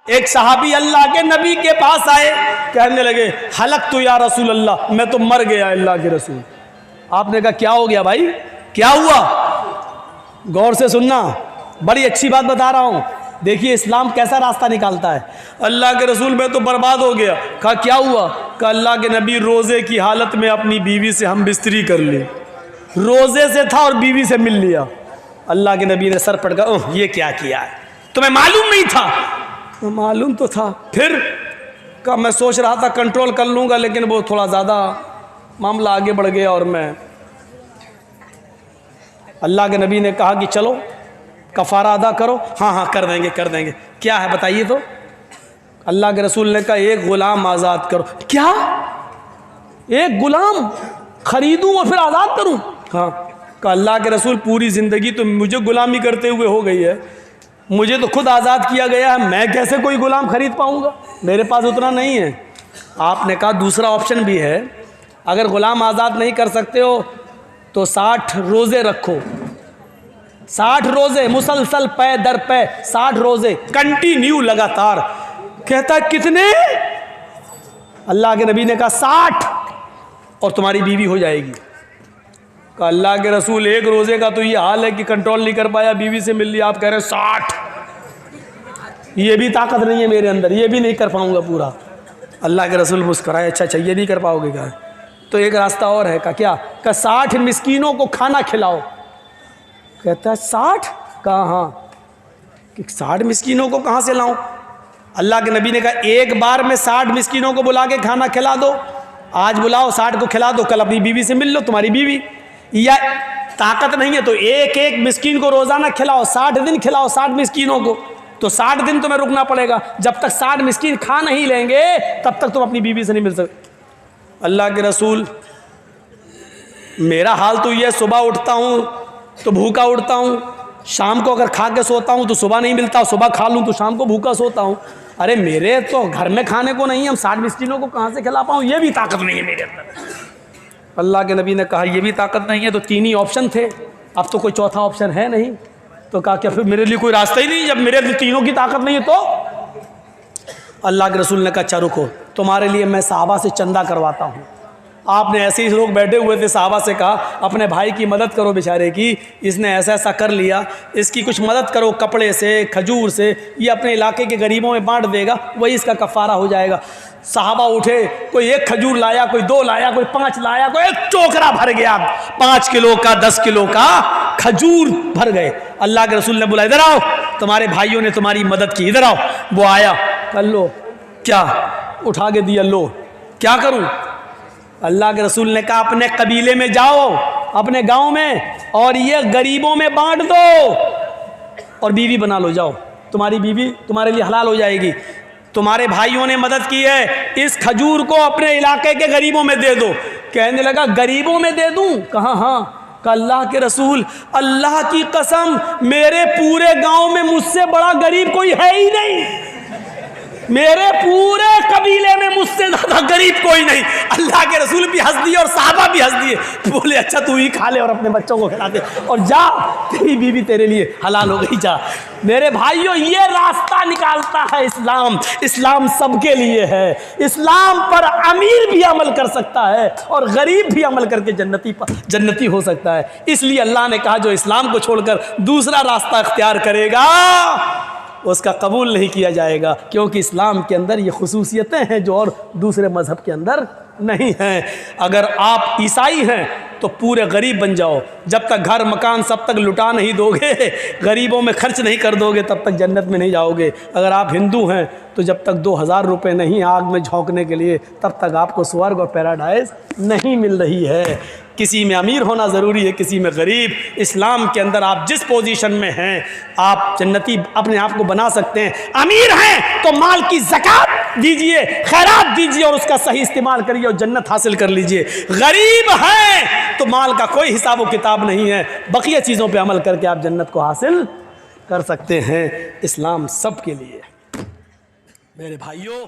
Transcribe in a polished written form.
एक सहाबी अल्लाह के नबी के पास आए, कहने लगे हलक तू या रसूल अल्लाह, मैं तो मर गया अल्लाह के रसूल। आपने कहा क्या हो गया भाई, क्या हुआ? गौर से सुनना, बड़ी अच्छी बात बता रहा हूँ। देखिए इस्लाम कैसा रास्ता निकालता है। अल्लाह के रसूल मैं तो बर्बाद हो गया। कहा क्या हुआ? कहा अल्लाह के नबी रोज़े की हालत में अपनी बीवी से हम बिस्तरी कर ली। रोज़े से था और बीवी से मिल लिया। अल्लाह के नबी ने सर पटका, ओह ये क्या किया है, तुम्हें मालूम नहीं था? तो मालूम तो था। फिर कहा मैं सोच रहा था कंट्रोल कर लूँगा, लेकिन वो थोड़ा ज़्यादा मामला आगे बढ़ गया और मैं। अल्लाह के नबी ने कहा कि चलो कफ़ारा अदा करो। हाँ हाँ कर देंगे कर देंगे। क्या है बताइए तो? अल्लाह के रसूल ने कहा एक ग़ुलाम आज़ाद करो। क्या, एक ग़ुलाम ख़रीदूँ और फिर आज़ाद करूँ? हाँ। कहा अल्लाह के रसूल पूरी ज़िंदगी तो मुझे ग़ुलामी करते हुए हो गई है, मुझे तो खुद आज़ाद किया गया है, मैं कैसे कोई ग़ुलाम ख़रीद पाऊँगा, मेरे पास उतना नहीं है। आपने कहा दूसरा ऑप्शन भी है, अगर ग़ुलाम आज़ाद नहीं कर सकते हो तो 60 रोज़े रखो। 60 रोज़े मुसलसल पे दर पे 60 रोज़े कंटिन्यू लगातार। कहता कितने? अल्लाह के नबी ने कहा 60 और तुम्हारी बीवी हो जाएगी। कहा अल्लाह के रसूल एक रोज़े का तो ये हाल है कि कंट्रोल नहीं कर पाया, बीवी से मिल लिया, आप कह रहे हैं 60? ये भी ताकत नहीं है मेरे अंदर, ये भी नहीं कर पाऊंगा पूरा। अल्लाह के रसूल मुस्कुराए, अच्छा ये नहीं कर पाओगे? क्या तो एक रास्ता और है। का क्या? का 60 मिस्कीनों को खाना खिलाओ। कहता है 60? कहा हाँ। कि 60 मिस्कीनों को कहाँ से लाऊं? अल्लाह के नबी ने कहा एक बार में 60 मिस्कीनों को बुला के खाना खिला दो। आज बुलाओ 60 को खिला दो, कल अपनी बीवी से मिल लो, तुम्हारी बीवी। या ताकत नहीं है तो एक एक मिस्कीन को रोज़ाना खिलाओ, 60 दिन खिलाओ 60 मिस्कीनों को, तो 60 दिन तुम्हें रुकना पड़ेगा। जब तक 60 मिस्कीन खा नहीं लेंगे तब तक तुम अपनी बीवी से नहीं मिल सकते। अल्लाह के रसूल मेरा हाल तो यह, सुबह उठता हूँ तो भूखा उठता हूँ, शाम को अगर खा के सोता हूँ तो सुबह नहीं मिलता, सुबह खा लूँ तो शाम को भूखा सोता हूँ। अरे मेरे तो घर में खाने को नहीं है, हम 60 मिस्कीनों को कहाँ से खिला पाऊँ? ये भी ताकत नहीं है मेरे अंदर। अल्लाह के नबी ने कहा ये भी ताकत नहीं है, तो 3 ही ऑप्शन थे, अब तो कोई चौथा ऑप्शन है नहीं। तो कहा क्या फिर मेरे लिए कोई रास्ता ही नहीं, जब मेरे लिए तीनों की ताकत नहीं है तो? अल्लाह के रसूल ने कहा अच्छा रुको, तुम्हारे लिए मैं सहाबा से चंदा करवाता हूँ। आपने ऐसे ही लोग बैठे हुए थे, सहाबा से कहा अपने भाई की मदद करो बेचारे की, इसने ऐसा ऐसा कर लिया, इसकी कुछ मदद करो कपड़े से, खजूर से, ये अपने इलाके के गरीबों में बांट देगा, वही इसका कफ़ारा हो जाएगा। सहाबा उठे, कोई 1 खजूर लाया, कोई 2 लाया, कोई 5 लाया, कोई 1 टोकरा भर गया, 5 किलो का 10 किलो का खजूर भर गए। अल्लाह के रसूल ने बोला इधर आओ, तुम्हारे भाइयों ने तुम्हारी मदद की, इधर आओ। वो आया, कर लो। क्या? उठा के दिया, लो। क्या करूं? अल्लाह के रसूल ने कहा अपने कबीले में जाओ, अपने गांव में, और ये गरीबों में बांट दो और बीवी बना लो, जाओ, तुम्हारी बीवी तुम्हारे लिए हलाल हो जाएगी। तुम्हारे भाइयों ने मदद की है, इस खजूर को अपने इलाके के गरीबों में दे दो। कहने लगा गरीबों में दे दूं? कहा हाँ। कहा अल्लाह के रसूल अल्लाह की कसम मेरे पूरे गांव में मुझसे बड़ा गरीब कोई है ही नहीं, मेरे पूरे कबीले में मुझसे ज्यादा गरीब कोई नहीं। अल्लाह के रसूल भी हंस दिए और साहबा भी हंस दिए, बोले अच्छा तू ही खा ले और अपने बच्चों को खिला दे, और जा तेरी बीवी तेरे लिए हलाल हो गई, जा। मेरे भाइयों ये रास्ता निकालता है इस्लाम। इस्लाम सबके लिए है। इस्लाम पर अमीर भी अमल कर सकता है और गरीब भी अमल करके जन्नती हो सकता है। इसलिए अल्लाह ने कहा जो इस्लाम को छोड़कर दूसरा रास्ता अख्तियार करेगा उसका कबूल नहीं किया जाएगा, क्योंकि इस्लाम के अंदर ये खुसूसियतें हैं जो और दूसरे मज़हब के अंदर नहीं हैं। अगर आप ईसाई हैं तो पूरे गरीब बन जाओ, जब तक घर मकान सब तक लुटा नहीं दोगे, गरीबों में खर्च नहीं कर दोगे, तब तक जन्नत में नहीं जाओगे। अगर आप हिंदू हैं तो जब तक 2000 रुपये नहीं आग में झोंकने के लिए, तब तक आपको स्वर्ग और पैराडाइज नहीं मिल रही है। किसी में अमीर होना ज़रूरी है, किसी में गरीब। इस्लाम के अंदर आप जिस पोजीशन में हैं आप जन्नती अपने आप को बना सकते हैं। अमीर हैं तो माल की ज़कात दीजिए, खैरात दीजिए और उसका सही इस्तेमाल करिए और जन्नत हासिल कर लीजिए। गरीब हैं तो माल का कोई हिसाब व किताब नहीं है, बकिया चीज़ों पे अमल करके आप जन्नत को हासिल कर सकते हैं। इस्लाम सबके लिए मेरे भाइयों।